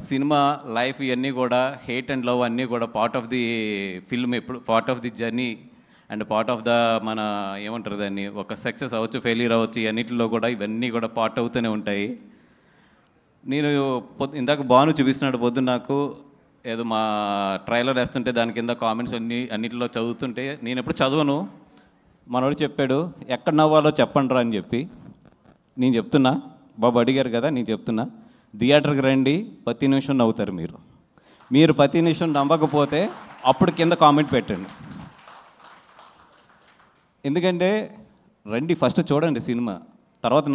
Cinema life ఇవన్నీ కూడా hate and love అన్నీ కూడా పార్ట్ ఆఫ్ ది ఫిల్మ్, ఎప్పుడు part of the journey and part of the మన ఏమంటారు దాన్ని, ఒక సక్సెస్ అవ్వచ్చు, ఫెయిల్యూర్ అవ్వచ్చు, ఇవన్నిటిలో కూడా ఇవన్నీ కూడా పార్ట్ అవుతూనే ఉంటాయి. నేను ఇందాక బాను చూపిస్తున్నాడు పొద్దున్న నాకు, ఏదో మా ట్రైలర్ వేస్తుంటే దాని కింద కామెంట్స్ అన్నిటిలో చదువుతుంటే నేను ఎప్పుడు చదవను. మనోడు చెప్పాడు ఎక్కడ నవ్వాలో చెప్పండి రా అని చెప్పి. నేను చెప్తున్నా, బాబు అడిగారు కదా, నేను చెప్తున్నా, థియేటర్కి రండి, ప్రతి నిమిషం నవ్వుతారు. మీరు ప్రతి నిమిషం నవ్వకపోతే అప్పుడు కింద కామెంట్ పెట్టండి. ఎందుకంటే రండి, ఫస్ట్ చూడండి సినిమా, తర్వాత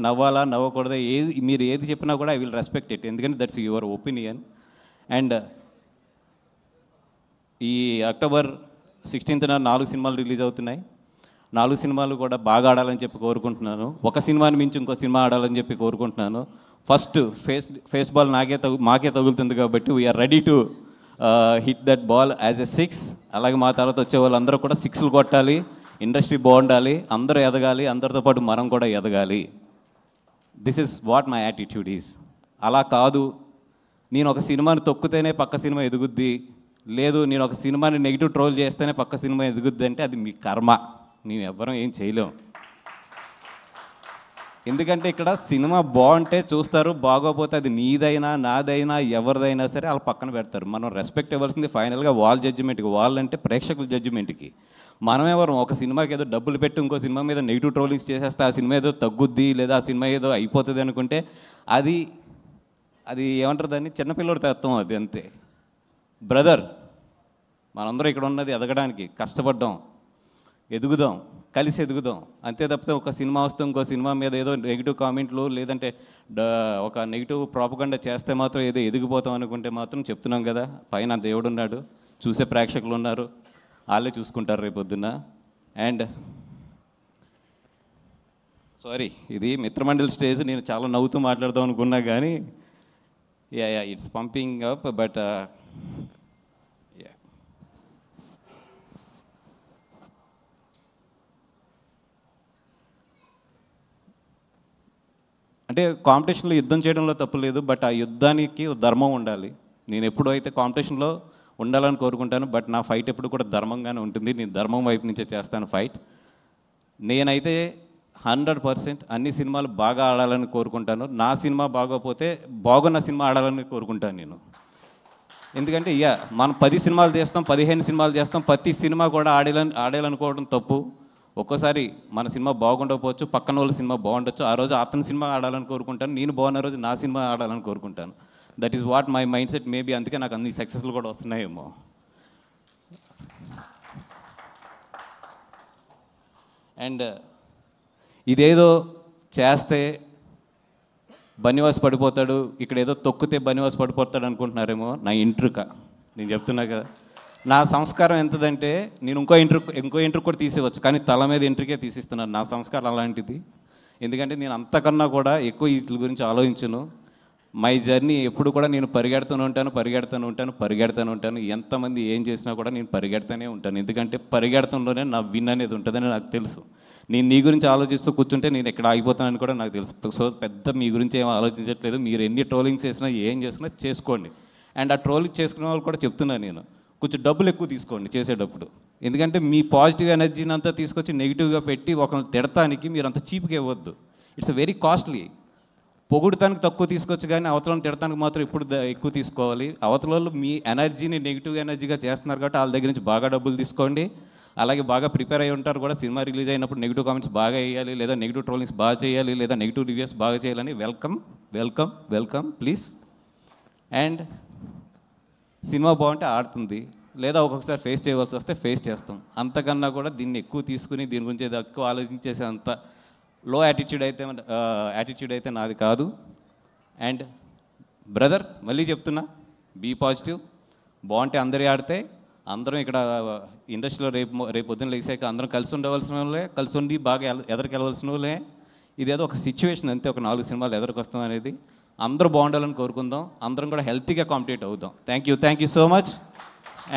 నవ్వాలా నవ్వకూడదా మీరు ఏది చెప్పినా కూడా ఐ విల్ రెస్పెక్ట్ ఇట్, ఎందుకంటే దట్స్ యువర్ ఒపీనియన్. అండ్ ఈ అక్టోబర్ 16th 4 సినిమాలు రిలీజ్ అవుతున్నాయి. 4 సినిమాలు కూడా బాగా ఆడాలని చెప్పి కోరుకుంటున్నాను. ఒక సినిమాని మించి ఇంకో సినిమా ఆడాలని చెప్పి కోరుకుంటున్నాను. ఫస్ట్ ఫేస్ బాల్ మాకే తగులుతుంది కాబట్టి we're ready to hit that ball as a 6. అలాగే మా తర్వాత వచ్చే వాళ్ళందరూ కూడా 6లు కొట్టాలి, ఇండస్ట్రీ బాగుండాలి, అందరూ ఎదగాలి, అందరితో పాటు మనం కూడా ఎదగాలి. This is what my attitude is. అలా కాదు నేను ఒక సినిమాని తొక్కితేనే పక్క సినిమా ఎదుగుద్ది, లేదు నేను ఒక సినిమాని నెగిటివ్ ట్రోల్ చేస్తేనే పక్క సినిమా ఎదుగుద్ది అంటే అది మీ కర్మ, మేము ఎవ్వరం ఏం చేయలేం. ఎందుకంటే ఇక్కడ సినిమా బాగుంటే చూస్తారు, బాగోపోతే అది నీదైనా నాదైనా ఎవరిదైనా సరే వాళ్ళు పక్కన పెడతారు. మనం రెస్పెక్ట్ ఇవ్వాల్సింది ఫైనల్గా వాళ్ళ జడ్జిమెంట్కి, వాళ్ళంటే ప్రేక్షకుల జడ్జిమెంట్కి. మనం ఎవరు ఒక సినిమాకి ఏదో డబ్బులు పెట్టి ఇంకో సినిమా మీద నెగిటివ్ ట్రోలింగ్స్ చేసేస్తే ఆ సినిమా ఏదో తగ్గుద్ది, లేదా ఆ సినిమా ఏదో అయిపోతుంది అనుకుంటే అది ఏమంటారు దాన్ని, చిన్నపిల్లడి తత్వం అది, అంతే. బ్రదర్, మనందరం ఇక్కడ ఉన్నది ఎదగడానికి, కష్టపడ్డాం, ఎదుగుదాం, కలిసి ఎదుగుదాం, అంతే తప్పితే ఒక సినిమా వస్తే ఇంకో సినిమా మీద ఏదో నెగిటివ్ కామెంట్లు లేదంటే ఒక నెగిటివ్ ప్రాపగండా చేస్తే మాత్రం ఏదో ఎదిగిపోతాం అనుకుంటే మాత్రం చెప్తున్నాం కదా, పైన దేవుడు ఉన్నాడు, చూసే ప్రేక్షకులు ఉన్నారు, వాళ్ళే చూసుకుంటారు రేపొద్దున్న. అండ్ సారీ, ఇది మిత్రమండలి స్టేజ్, నేను చాలా నవ్వుతూ మాట్లాడదాం అనుకున్నా కానీ ఇట్స్ పంపింగ్ అప్, బట్ అంటే కాంపిటీషన్లో యుద్ధం చేయడంలో తప్పు లేదు, బట్ ఆ యుద్ధానికి ధర్మం ఉండాలి. నేను ఎప్పుడు అయితే కాంపిటీషన్లో ఉండాలని కోరుకుంటాను, బట్ నా ఫైట్ ఎప్పుడు కూడా ధర్మంగానే ఉంటుంది. నేను ధర్మం వైపు నుంచే చేస్తాను ఫైట్. నేనైతే 100% అన్ని సినిమాలు బాగా ఆడాలని కోరుకుంటాను. నా సినిమా బాగోపోతే బాగున్న సినిమా ఆడాలని కోరుకుంటాను నేను. ఎందుకంటే మనం 10 సినిమాలు చేస్తాం, 15 సినిమాలు చేస్తాం, ప్రతి సినిమా కూడా ఆడాలనుకోవడం తప్పు. ఒక్కోసారి మన సినిమా బాగుండకపోవచ్చు, పక్కన వాళ్ళ సినిమా బాగుండొచ్చు, ఆ రోజు అతని సినిమా ఆడాలని కోరుకుంటాను, నేను బాగున్న రోజు నా సినిమా ఆడాలని కోరుకుంటాను. That is what my mind set. Maybe అందుకే నాకు అన్ని సక్సెస్లు కూడా వస్తున్నాయేమో. అండ్ ఇదేదో చేస్తే బన్నివాస్ పడిపోతాడు, ఇక్కడ ఏదో తొక్కితే బన్నివాస్ పడిపోతాడు అనుకుంటున్నారేమో. నా ఇంట్రుక, నేను చెప్తున్నా కదా, నా సంస్కారం ఎంతదంటే నేను ఇంకో ఇంట్రుకు కూడా తీసేవచ్చు, కానీ తల మీద ఇంట్రుకే తీసిస్తున్నాను. నా సంస్కారం అలాంటిది. ఎందుకంటే నేను అంతకన్నా కూడా ఎక్కువ వీటి గురించి ఆలోచించను. మై జర్నీ ఎప్పుడు కూడా నేను పరిగెడుతూనే ఉంటాను. ఎంతమంది ఏం చేసినా కూడా నేను పరిగెడుతూనే ఉంటాను. ఎందుకంటే పరిగెడతంలోనే నా విన్ అనేది ఉంటుందని నాకు తెలుసు. నేను నీ గురించి ఆలోచిస్తూ కూర్చుంటే నేను ఎక్కడ ఆగిపోతానని కూడా నాకు తెలుసు. సో పెద్ద మీ గురించి ఏం ఆలోచించట్లేదు. మీరు ఎన్ని ట్రోలింగ్స్ చేసినా ఏం చేసినా చేసుకోండి. అండ్ ఆ ట్రోలింగ్ చేసుకునే వాళ్ళు కూడా చెప్తున్నాను నేను, కొంచెం డబ్బులు ఎక్కువ తీసుకోండి చేసేటప్పుడు. ఎందుకంటే మీ పాజిటివ్ ఎనర్జీని అంతా తీసుకొచ్చి నెగిటివ్గా పెట్టి ఒకరిని తిడటానికి మీరు అంత చీప్గా ఇవ్వద్దు. It's very costly. పొగుడుతానికి తక్కువ తీసుకోవచ్చు, కానీ అవతలను తిడటానికి మాత్రం ఇప్పుడు ఎక్కువ తీసుకోవాలి. అవతలలో మీ ఎనర్జీని నెగిటివ్ ఎనర్జీగా చేస్తున్నారు కాబట్టి వాళ్ళ దగ్గర నుంచి బాగా డబ్బులు తీసుకోండి. అలాగే బాగా ప్రిపేర్ అయ్యి ఉంటారు కూడా, సినిమా రిలీజ్ అయినప్పుడు నెగిటివ్ కామెంట్స్ బాగా వేయాలి, లేదా నెగిటివ్ ట్రోలింగ్స్ బాగా చేయాలి, లేదా నెగిటివ్ రివ్యూస్ బాగా చేయాలని వెల్కమ్ ప్లీజ్. అండ్ సినిమా బాగుంటే ఆడుతుంది, లేదా ఒక్కొక్కసారి ఫేస్ చేయవలసి వస్తే ఫేస్ చేస్తాం. అంతకన్నా కూడా దీన్ని ఎక్కువ తీసుకుని దీని గురించి ఎక్కువ ఆలోచించేసే అంత లో యాటిట్యూడ్ అయితే నాది కాదు. అండ్ బ్రదర్, మళ్ళీ చెప్తున్నా, బీ పాజిటివ్. బాగుంటే అందరి ఆడితే అందరం ఇక్కడ ఇండస్ట్రీలో రేపు పొద్దున్న లేచాక అందరం కలిసి ఉండవలసిన వాళ్ళే, కలిసి ఉండి బాగా ఎదరికెళ్ళవలసిన వాళ్ళే. ఇదేదో ఒక సిచ్యువేషన్ అంతే, ఒక 4 సినిమాలు ఎదరికొస్తాం అనేది. అందరూ బాగుండాలని కోరుకుందాం, అందరం కూడా హెల్తీగా కాంపిటేట్ అవుదాం. Thank you so much.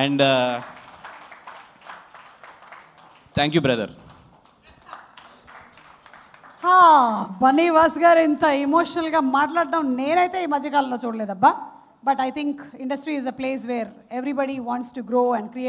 And thank you brother. Bunny Vas గారు ఇంత ఎమోషనల్గా మాట్లాడడం నేనైతే ఈ మధ్యకాలంలో చూడలేదబ్బా. But I think industry is a place where everybody wants to grow and create